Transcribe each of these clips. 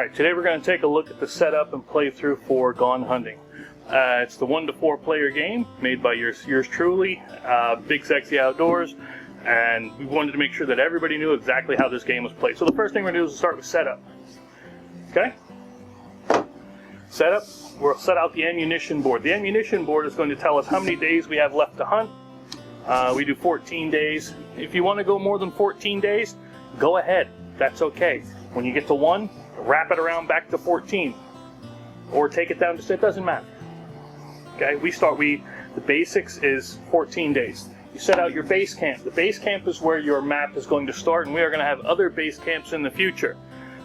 Alright, today we're going to take a look at the setup and playthrough for Gone Hunting. It's the 1 to 4 player game made by yours truly, Big Sexy Outdoors, and we wanted to make sure that everybody knew exactly how this game was played. So the first thing we're going to do is start with setup. Okay? Setup, we'll set out the ammunition board. The ammunition board is going to tell us how many days we have left to hunt. We do 14 days. If you want to go more than 14 days, go ahead. That's okay. When you get to 1, wrap it around back to 14. Or take it down to, it doesn't matter. Okay, the basics is 14 days. You set out your base camp. The base camp is where your map is going to start, and we are going to have other base camps in the future.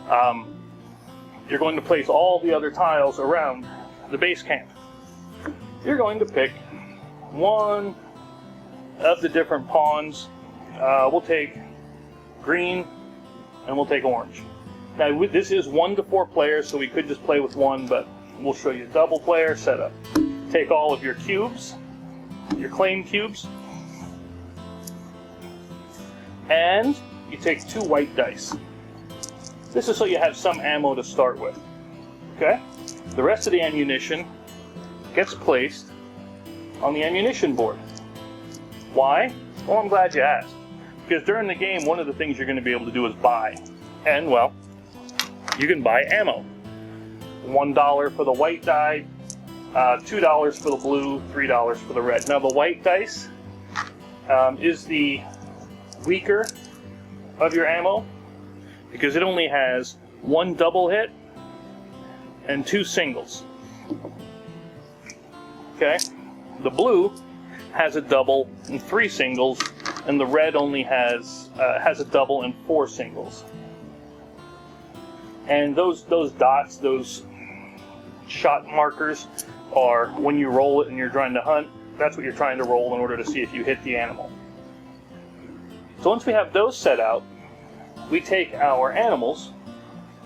You're going to place all the other tiles around the base camp. You're going to pick one of the different pawns. We'll take green, and we'll take orange. Now, this is 1 to 4 players, so we could just play with 1, but we'll show you double player setup. Take all of your cubes, your claim cubes, and you take 2 white dice. This is so you have some ammo to start with. Okay? The rest of the ammunition gets placed on the ammunition board. Why? Well, I'm glad you asked. Because during the game, one of the things you're going to be able to do is buy. And, well, you can buy ammo. $1 for the white die, $2 for the blue, $3 for the red. Now, the white dice is the weaker of your ammo because it only has 1 double hit and 2 singles. Okay? The blue has a double and 3 singles, and the red only has a double and 4 singles. And those dots, those shot markers, are when you roll it and you're trying to hunt. That's what you're trying to roll in order to see if you hit the animal. So once we have those set out, we take our animals,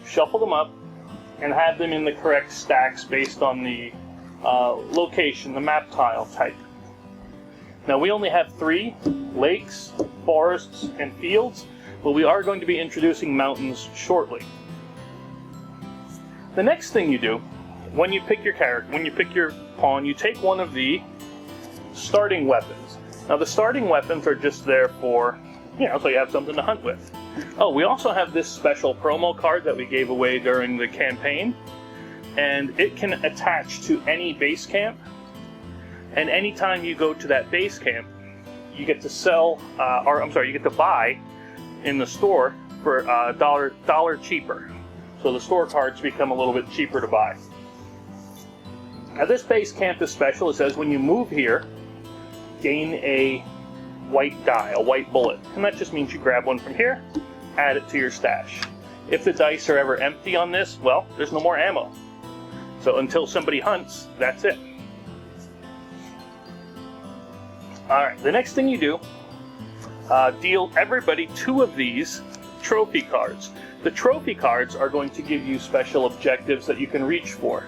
shuffle them up, and have them in the correct stacks based on the location, the map tile type. Now we only have 3, lakes, forests, and fields, but we are going to be introducing mountains shortly. The next thing you do, when you pick your character, when you pick your pawn, you take one of the starting weapons. Now the starting weapons are just there for, so you have something to hunt with. Oh, we also have this special promo card that we gave away during the campaign, and it can attach to any base camp. And anytime you go to that base camp, you get to you get to buy in the store for $1 cheaper. So the store cards become a little bit cheaper to buy. Now this base camp is special. It says when you move here, gain a white die, a white bullet. And that just means you grab one from here, add it to your stash. If the dice are ever empty on this, well, there's no more ammo. So until somebody hunts, that's it. Alright, the next thing you do, deal everybody 2 of these trophy cards. The trophy cards are going to give you special objectives that you can reach for.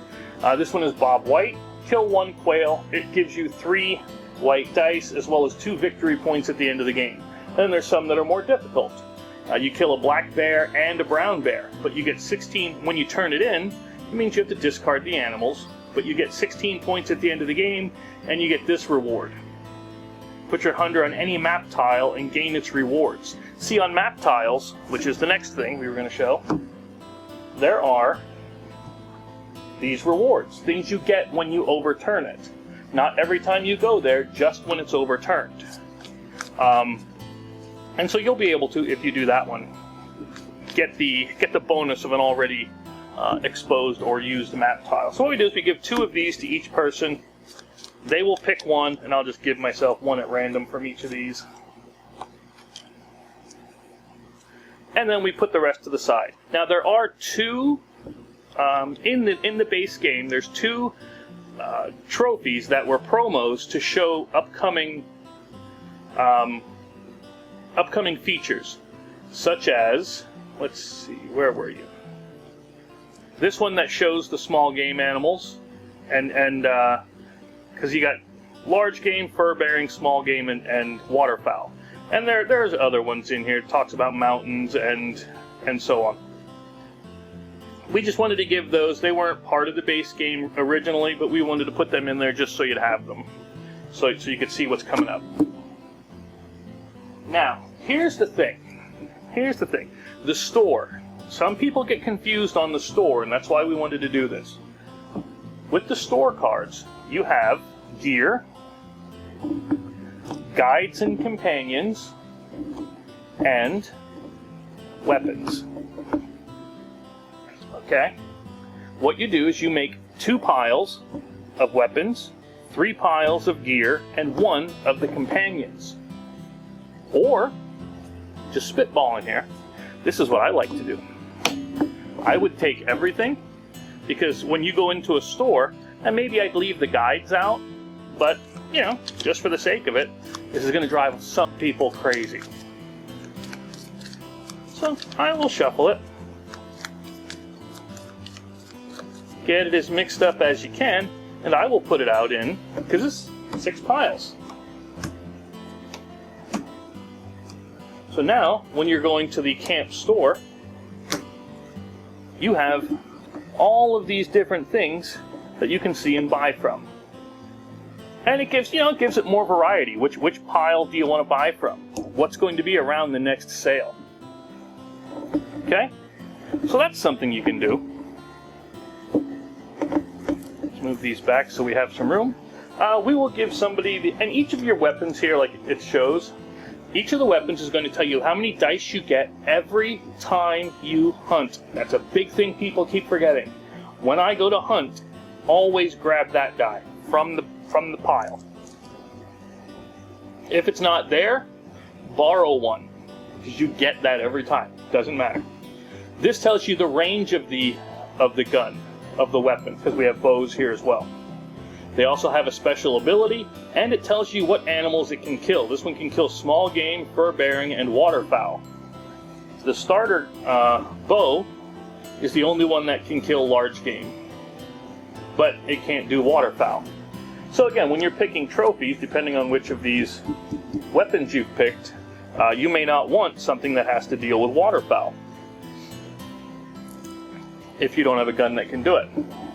This one is Bob White, kill 1 quail. It gives you 3 white dice as well as 2 victory points at the end of the game. Then there's some that are more difficult. You kill a black bear and a brown bear, but you get 16 when you turn it in. It means you have to discard the animals, but you get 16 points at the end of the game, and you get this reward. Put your hunter on any map tile and gain its rewards. See, on map tiles, which is the next thing we were going to show, there are these rewards, things you get when you overturn it. Not every time you go there, just when it's overturned. And so you'll be able to, if you do that one, get the bonus of an already exposed or used map tile. So what we do is we give 2 of these to each person. They will pick one, and I'll just give myself one at random from each of these. And then we put the rest to the side. Now there are 2, in the base game, there's 2 trophies that were promos to show upcoming features. Such as, let's see, where were you? This one that shows the small game animals, and because you got large game, fur-bearing, small game, and waterfowl. And there's other ones in here. It talks about mountains and so on. we just wanted to give those. They weren't part of the base game originally, but we wanted to put them in there just so you'd have them. So you could see what's coming up. Now, here's the thing. Here's the thing. The store. Some people get confused on the store, and that's why we wanted to do this. With the store cards, you have gear, guides and companions, and weapons. Okay? What you do is you make 2 piles of weapons, 3 piles of gear, and 1 of the companions. Or, just spitballing here, this is what I like to do. I would take everything, because when you go into a store, and maybe I'd leave the guides out, but, you know, just for the sake of it, this is going to drive some people crazy. So, I will shuffle it. Get it as mixed up as you can, and I will put it out in, because it's 6 piles. So now, when you're going to the camp store, you have all of these different things that you can see and buy from. And it gives, it gives it more variety. Which pile do you want to buy from? What's going to be around the next sale? Okay? So that's something you can do. Let's move these back so we have some room. We will give somebody, and each of your weapons here, like it shows, each of the weapons is going to tell you how many dice you get every time you hunt. That's a big thing people keep forgetting. When I go to hunt, always grab that die from the pile. If it's not there, borrow one, because you get that every time. Doesn't matter. This tells you the range of the gun, of the weapon, because we have bows here as well. They also have a special ability, and it tells you what animals it can kill. This one can kill small game, fur-bearing, and waterfowl. The starter bow is the only one that can kill large game, but it can't do waterfowl. So again, when you're picking trophies, depending on which of these weapons you've picked, you may not want something that has to deal with waterfowl, if you don't have a gun that can do it.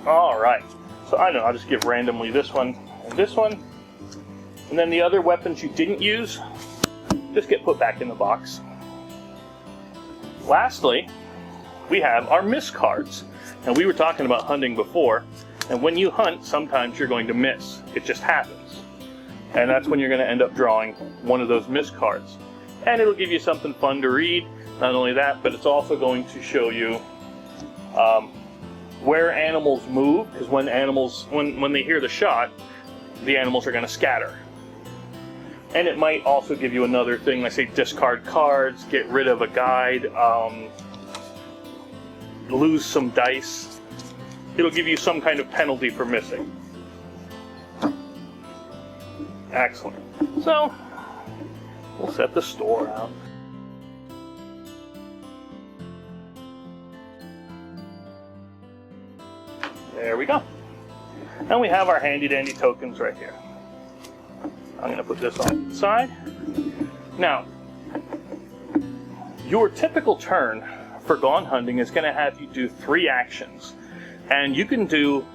Alright. So I don't know, I'll just give randomly this one and this one. And then the other weapons you didn't use, just get put back in the box. Lastly, we have our miss cards. And we were talking about hunting before, and when you hunt, sometimes you're going to miss. It just happens. And that's when you're going to end up drawing one of those miss cards. And it'll give you something fun to read. Not only that, but it's also going to show you where animals move, because when they hear the shot, the animals are going to scatter. And it might also give you another thing. I say discard cards, get rid of a guide, lose some dice. It'll give you some kind of penalty for missing. Excellent. So, we'll set the store out. There we go. And we have our handy dandy tokens right here. I'm going to put this on the side. Now, your typical turn for gone hunting is going to have you do 3 actions. And you can do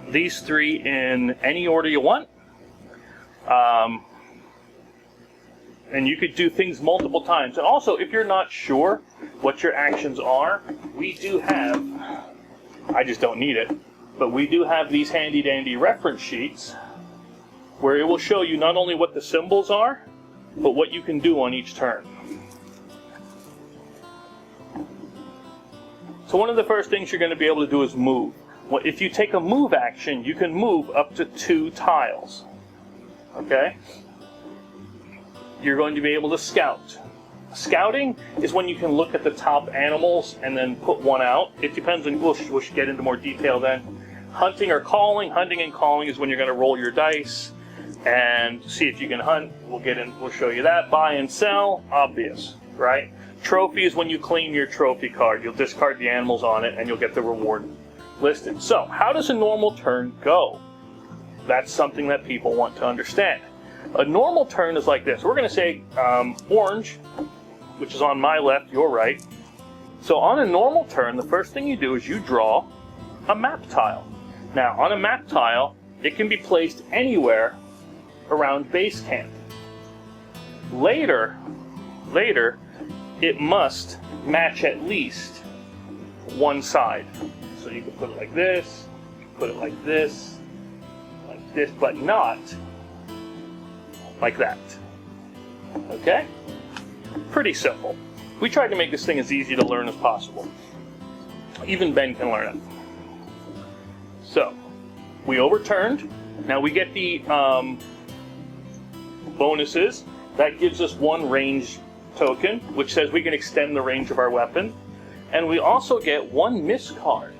these 3 in any order you want. And you could do things multiple times. And also, if you're not sure what your actions are, we do have, I just don't need it, but we do have these handy dandy reference sheets where it will show you not only what the symbols are, but what you can do on each turn. So one of the first things you're going to be able to do is move. Well, if you take a move action, you can move up to 2 tiles. Okay? You're going to be able to scout. Scouting is when you can look at the top animals and then put one out. It depends on, we'll get into more detail then. Hunting or calling. Hunting and calling is when you're going to roll your dice and see if you can hunt. We'll show you that. Buy and sell, obvious, right? Trophy is when you claim your trophy card. You'll discard the animals on it and you'll get the reward listed. So, how does a normal turn go? That's something that people want to understand. A normal turn is like this. We're going to say orange, which is on my left, your right, So on a normal turn, the first thing you do is you draw a map tile. Now, on a map tile, it can be placed anywhere around base camp. Later, it must match at least one side. So you can put it like this, put it like this, but not like that. Okay? Pretty simple. We tried to make this thing as easy to learn as possible. Even Ben can learn it. So, we overturned. Now we get the bonuses. That gives us one range token, which says we can extend the range of our weapon. And we also get one miss card.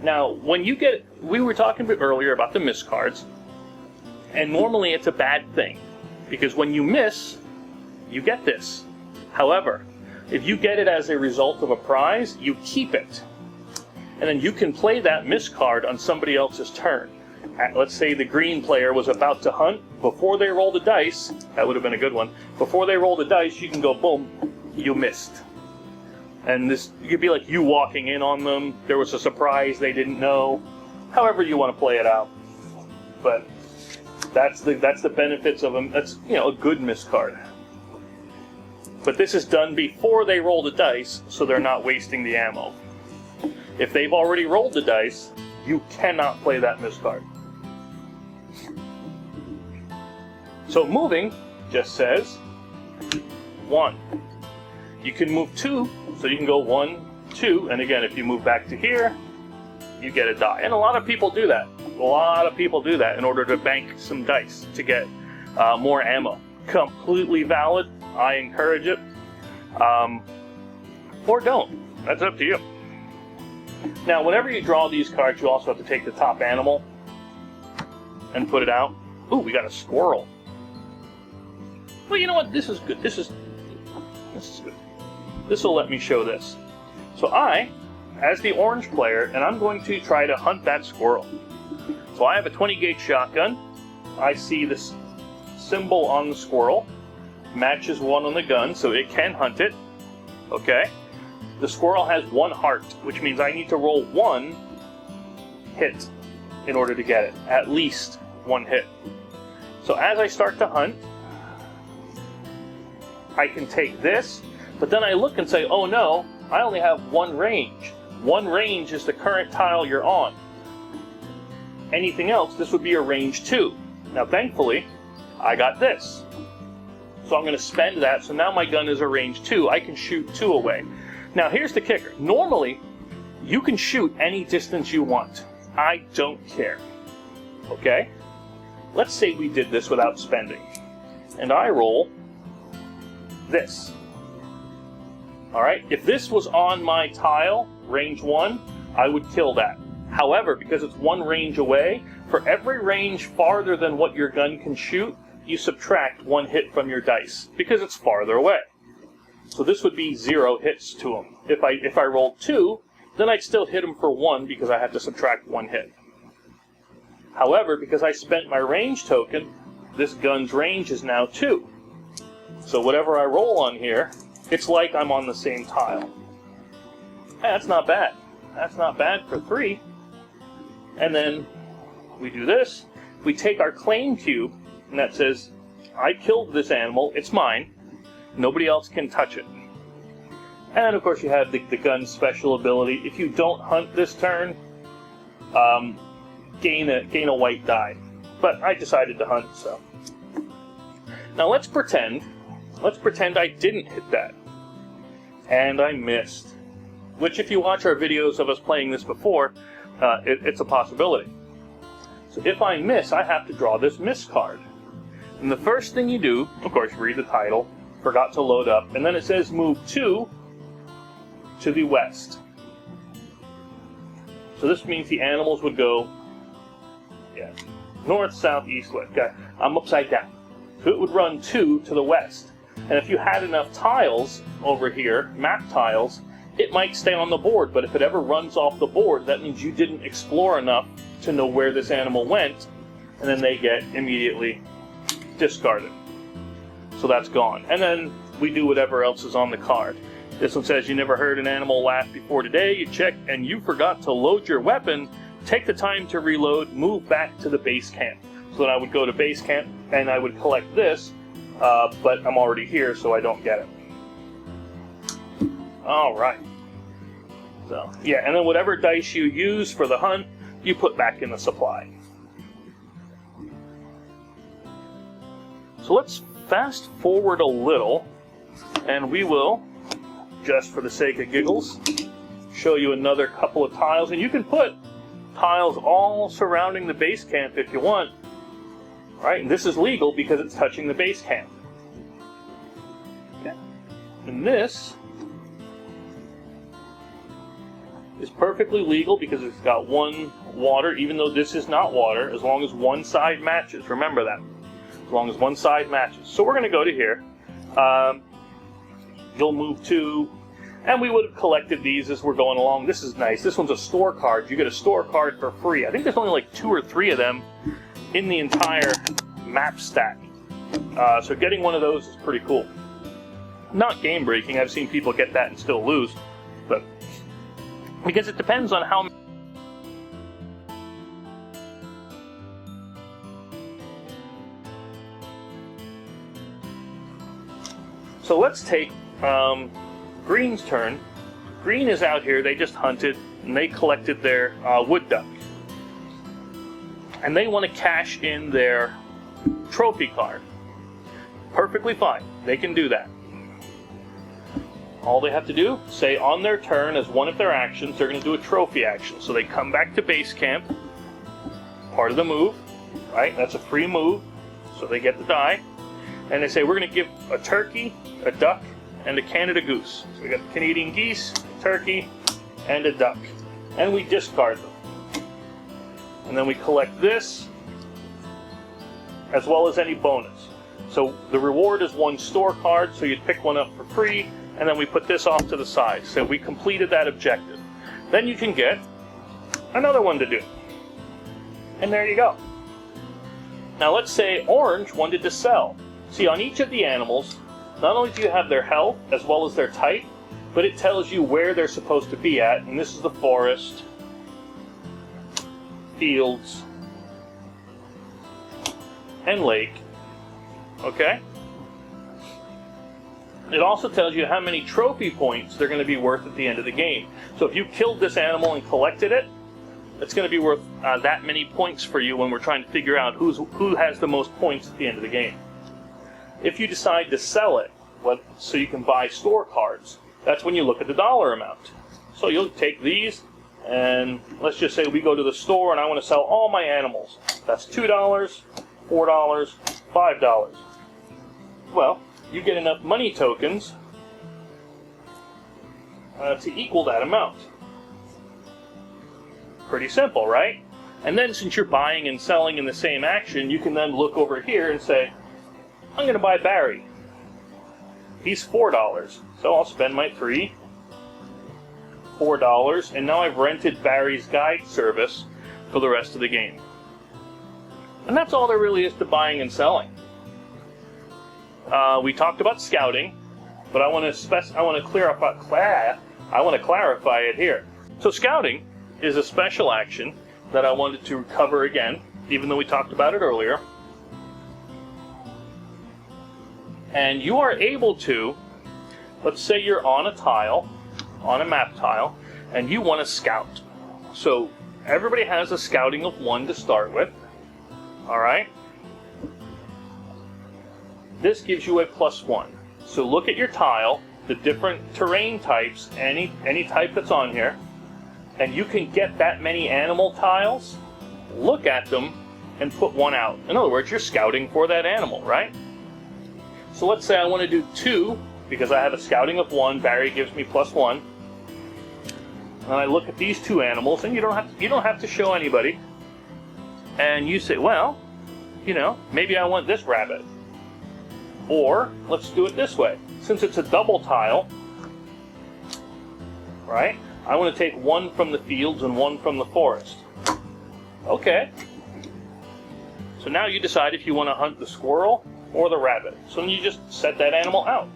Now, when you get... We were talking a bit earlier about the miss cards. And normally it's a bad thing. Because when you miss, you get this. However, if you get it as a result of a prize, you keep it. And then you can play that miss card on somebody else's turn. Let's say the green player was about to hunt. Before they roll the dice, that would have been a good one. Before they roll the dice, you can go, boom, you missed. And this could be like you walking in on them. There was a surprise they didn't know. However you want to play it out. But that's the benefits of them. That's, you know, a good miss card. But this is done before they roll the dice, so they're not wasting the ammo. If they've already rolled the dice, you cannot play that miss card. So moving just says 1. You can move 2, so you can go 1, 2, and again, if you move back to here, you get a die. And a lot of people do that. A lot of people do that in order to bank some dice to get more ammo. Completely valid. I encourage it. Or don't. That's up to you. Now, whenever you draw these cards, you also have to take the top animal and put it out. Ooh, we got a squirrel. Well, you know what? This is good. This is good. This will let me show this. So I, as the orange player, and I'm going to try to hunt that squirrel. So I have a 20 gauge shotgun. I see this symbol on the squirrel. Matches 1 on the gun, so it can hunt it. Okay. The squirrel has 1 heart, which means I need to roll 1 hit in order to get it. At least 1 hit. So as I start to hunt, I can take this, but then I look and say, oh no, I only have 1 range. 1 range is the current tile you're on. Anything else, this would be a range 2. Now thankfully, I got this. So I'm going to spend that, so now my gun is a range 2. I can shoot 2 away. Now here's the kicker. Normally, you can shoot any distance you want. I don't care. Okay? Let's say we did this without spending. And I roll this. Alright? If this was on my tile, range 1, I would kill that. However, because it's 1 range away, for every range farther than what your gun can shoot, you subtract 1 hit from your dice, because it's farther away. So this would be 0 hits to him. If I rolled 2, then I'd still hit him for 1 because I have to subtract 1 hit. However, because I spent my range token, this gun's range is now 2. So whatever I roll on here, it's like I'm on the same tile. Hey, that's not bad. That's not bad for 3. And then we do this. We take our claim cube, and that says, I killed this animal, it's mine. Nobody else can touch it. And of course you have the gun's special ability. If you don't hunt this turn, gain a white die. But I decided to hunt, so. Now let's pretend I didn't hit that. And I missed. Which if you watch our videos of us playing this before, it's a possibility. So if I miss, I have to draw this miss card. And the first thing you do, of course, read the title, forgot to load up, and then it says move 2 to the west. So this means the animals would go, yeah, north, south, east, west. Okay, I'm upside down. So it would run 2 to the west. And if you had enough tiles over here, map tiles, it might stay on the board, but if it ever runs off the board, that means you didn't explore enough to know where this animal went, and then they get immediately discarded. So that's gone. And then we do whatever else is on the card. This one says you never heard an animal laugh before today. You check and you forgot to load your weapon. Take the time to reload, move back to the base camp. So then I would go to base camp and I would collect this, but I'm already here, so I don't get it. Alright. So, yeah, and then whatever dice you use for the hunt, you put back in the supply. So let's fast forward a little, and we will, just for the sake of giggles, show you another couple of tiles. And you can put tiles all surrounding the base camp if you want. Right? And this is legal because it's touching the base camp. Okay. And this is perfectly legal because it's got one water, even though this is not water, as long as one side matches. Remember that. As long as one side matches. So we're going to go to here. You'll move to, and we would have collected these as we're going along. This is nice. This one's a store card. You get a store card for free. I think there's only like 2 or 3 of them in the entire map stack. So getting one of those is pretty cool. Not game breaking. I've seen people get that and still lose, but because it depends on how. So let's take Green's turn. Green is out here. They just hunted and they collected their wood duck. And they want to cash in their trophy card. Perfectly fine. They can do that. All they have to do, say on their turn as one of their actions, they're going to do a trophy action. So they come back to base camp. Part of the move, right? That's a free move. So they get the die. And they say, we're going to give a turkey, a duck, and a Canada goose. So we got the Canadian geese, a turkey, and a duck. And we discard them. And then we collect this, as well as any bonus. So the reward is 1 store card, so you'd pick one up for free, and then we put this off to the side. So we completed that objective. Then you can get another one to do. And there you go. Now let's say Orange wanted to sell. See, on each of the animals, not only do you have their health as well as their type, but it tells you where they're supposed to be at. And this is the forest, fields, and lake. Okay? It also tells you how many trophy points they're going to be worth at the end of the game. So if you killed this animal and collected it, it's going to be worth that many points for you when we're trying to figure out who has the most points at the end of the game. If you decide to sell it, so you can buy store cards, that's when you look at the dollar amount. So you'll take these, and let's just say we go to the store and I want to sell all my animals. That's $2, $4, $5. Well, you get enough money tokens to equal that amount. Pretty simple, right? And then since you're buying and selling in the same action, you can then look over here and say, I'm going to buy Barry. He's $4, so I'll spend my $4, and now I've rented Barry's guide service for the rest of the game. And that's all there really is to buying and selling. We talked about scouting, but I want to clarify it here. So scouting is a special action that I wanted to cover again, even though we talked about it earlier. And you are able to, let's say you're on a tile, on a map tile, and you want to scout. So everybody has a scouting of 1 to start with. Alright? This gives you a +1. So look at your tile, the different terrain types, any type that's on here, and you can get that many animal tiles, look at them, and put 1 out. In other words, you're scouting for that animal, right? So let's say I want to do 2, because I have a scouting of 1, Barry gives me +1. And I look at these 2 animals, and you don't have to show anybody. And you say, well, maybe I want this rabbit. Or, let's do it this way. Since it's a double tile, right, I want to take 1 from the fields and 1 from the forest. Okay. So now you decide if you want to hunt the squirrel or the rabbit. So then you just set that animal out.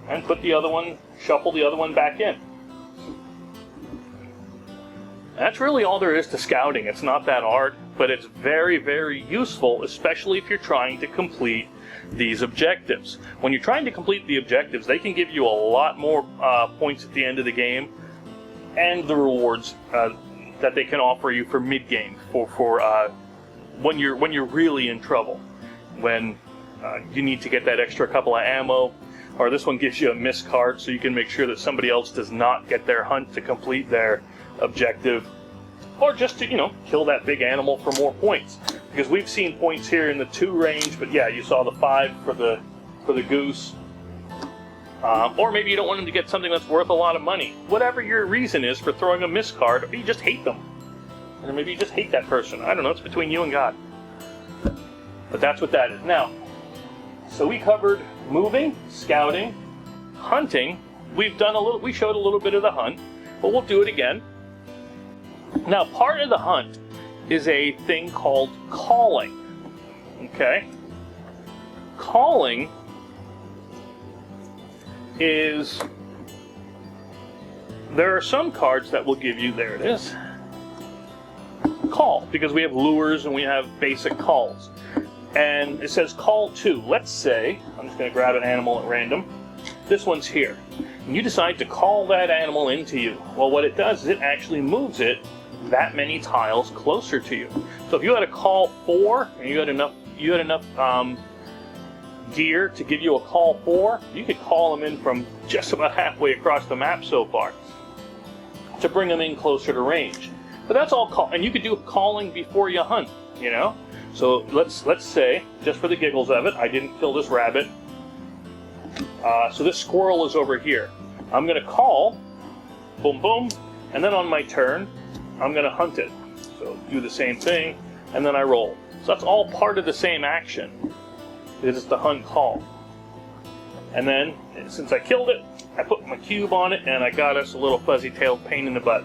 And put the other one shuffle the other one back in. That's really all there is to scouting. It's not that hard, but it's very, very useful, especially if you're trying to complete these objectives. When you're trying to complete the objectives, they can give you a lot more points at the end of the game, and the rewards that they can offer you for mid-game, for when you're really in trouble, when you need to get that extra couple of ammo, or this one gives you a miss card so you can make sure that somebody else does not get their hunt to complete their objective, or just to, kill that big animal for more points. Because we've seen points here in the 2 range, but yeah, you saw the 5 for the goose. Or maybe you don't want them to get something that's worth a lot of money. Whatever your reason is for throwing a miss card, or you just hate them. Or maybe you just hate that person. I don't know, it's between you and God. But that's what that is. Now, so we covered moving, scouting, hunting. We showed a little bit of the hunt, but we'll do it again. Now, part of the hunt is a thing called calling. Okay? Calling is, there are some cards that will give you, there it is, call, because we have lures and we have basic calls. And it says call to, let's say, I'm just going to grab an animal at random, this one's here. And you decide to call that animal into you. Well, what it does is it actually moves it that many tiles closer to you. So if you had a call 4 and you had enough gear to give you a call 4, you could call them in from just about halfway across the map so far to bring them in closer to range. But that's all call, and you could do calling before you hunt, So let's say, just for the giggles of it, I didn't kill this rabbit. So this squirrel is over here. I'm going to call, boom, boom, and then on my turn, I'm going to hunt it. So do the same thing, and then I roll. So that's all part of the same action. It's the hunt call. And then, since I killed it, I put my cube on it, and I got us a little fuzzy-tailed pain in the butt.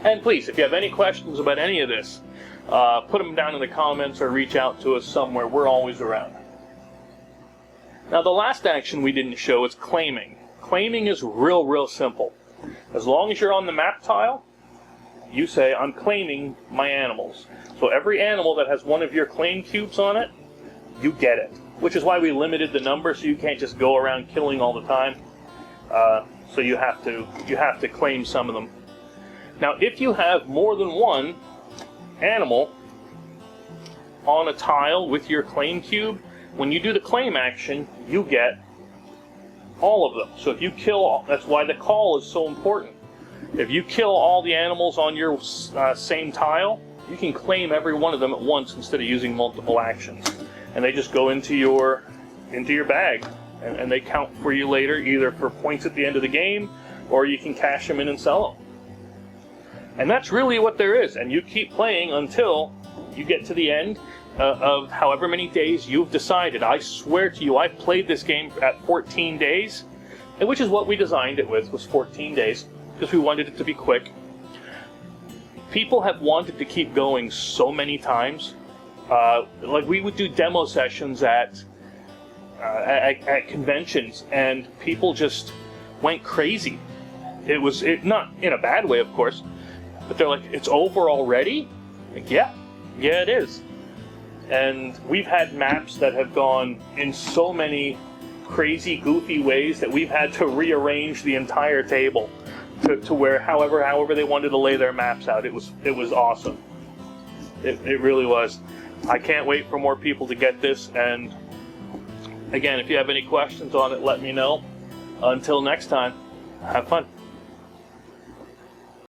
And please, if you have any questions about any of this, put them down in the comments or reach out to us somewhere. We're always around. Now, the last action we didn't show is claiming. Claiming is real simple. As long as you're on the map tile, you say, I'm claiming my animals. So every animal that has one of your claim cubes on it, you get it. Which is why we limited the number, so you can't just go around killing all the time. So you have to claim some of them. Now, if you have more than one animal on a tile with your claim cube, when you do the claim action, you get all of them. So if you kill, that's why the call is so important. If you kill all the animals on your same tile, you can claim every one of them at once instead of using multiple actions. And they just go into your bag, and they count for you later, either for points at the end of the game, or you can cash them in and sell them. And that's really what there is. And you keep playing until you get to the end of however many days you've decided. I swear to you, I've played this game at 14 days, which is what we designed it with, was 14 days, because we wanted it to be quick. People have wanted to keep going so many times. Like, we would do demo sessions at conventions, and people just went crazy. Not in a bad way, of course, but they're like, it's over already? Like, yeah, it is. And we've had maps that have gone in so many crazy, goofy ways that we've had to rearrange the entire table to where however they wanted to lay their maps out. It was awesome. It really was. I can't wait for more people to get this, and again, if you have any questions on it, let me know. Until next time, have fun.